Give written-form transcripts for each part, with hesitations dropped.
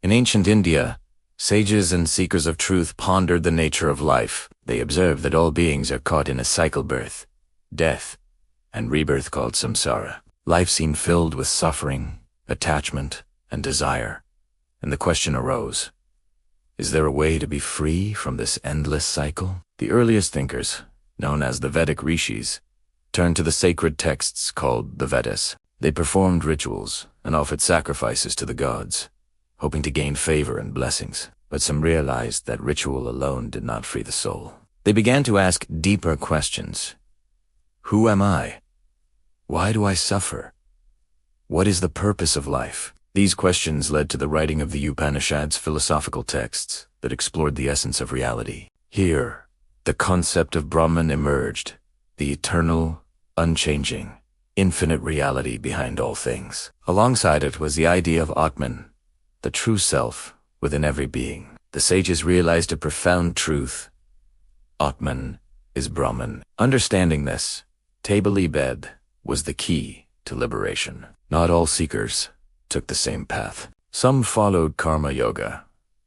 In ancient India, sages and seekers of truth pondered the nature of life. They observed that all beings are caught in a cycle: birth, death, and rebirth called samsara. Life seemed filled with suffering, attachment, and desire, and the question arose, is there a way to be free from this endless cycle? The earliest thinkers, known as the Vedic rishis, turned to the sacred texts called the Vedas. They performed rituals and offered sacrifices to the gods, hoping to gain favor and blessings. But some realized that ritual alone did not free the soul. They began to ask deeper questions. Who am I? Why do I suffer? What is the purpose of life? These questions led to the writing of the Upanishads, philosophical texts that explored the essence of reality. Here, the concept of Brahman emerged, the eternal, unchanging, infinite reality behind all things. Alongside it was the idea of Atman, the true self within every being. The sages realized a profound truth. Atman is Brahman. Understanding this, table-e-bed, was the key to liberation. Not all seekers took the same path. Some followed karma yoga,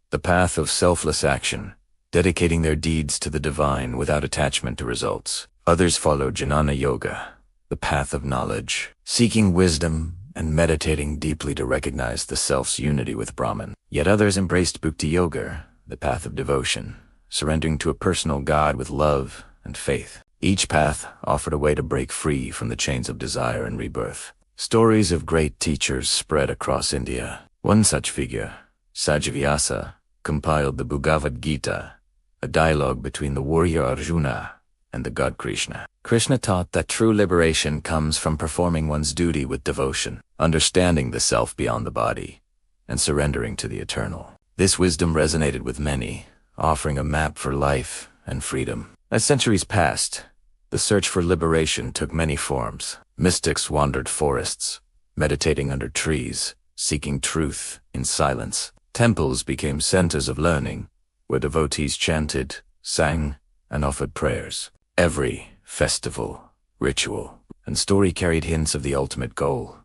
the path of selfless action, dedicating their deeds to the divine without attachment to results. Others followed Jnana yoga, the path of knowledge, seeking wisdom and meditating deeply to recognize the self's unity with Brahman. Yet others embraced Bhakti yoga, the path of devotion, surrendering to a personal God with love and faith. Each path offered a way to break free from the chains of desire and rebirth. Stories of great teachers spread across India. One such figure, Sajavyasa, compiled the Bhagavad Gita, a dialogue between the warrior Arjuna and the god Krishna. Krishna taught that true liberation comes from performing one's duty with devotion, understanding the self beyond the body, and surrendering to the eternal. This wisdom resonated with many, offering a map for life and freedom. As centuries passed, the search for liberation took many forms. Mystics wandered forests, meditating under trees, seeking truth in silence. Temples became centers of learning, where devotees chanted, sang, and offered prayers. Every festival, ritual, and story carried hints of the ultimate goal: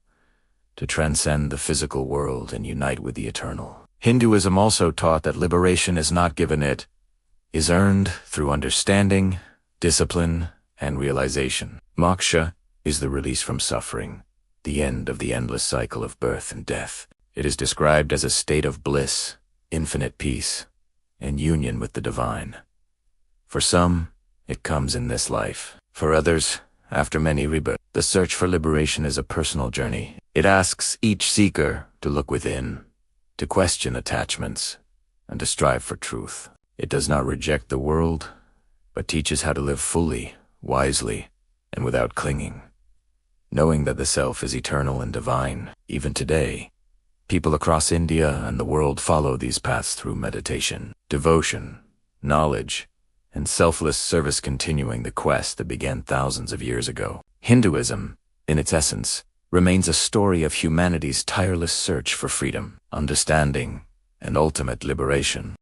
to transcend the physical world and unite with the eternal. Hinduism also taught that liberation is not given, it is earned through understanding, discipline, and realization. Moksha is the release from suffering, the end of the endless cycle of birth and death. It is described as a state of bliss, infinite peace, and union with the divine. For some, it comes in this life. For others, after many rebirths. The search for liberation is a personal journey. It asks each seeker to look within, to question attachments, and to strive for truth. It does not reject the world, but teaches how to live fully, wisely, and without clinging, knowing that the self is eternal and divine. Even today, people across India and the world follow these paths through meditation, devotion, knowledge, and selfless service, continuing the quest that began thousands of years ago. Hinduism, in its essence, remains a story of humanity's tireless search for freedom, understanding, and ultimate liberation.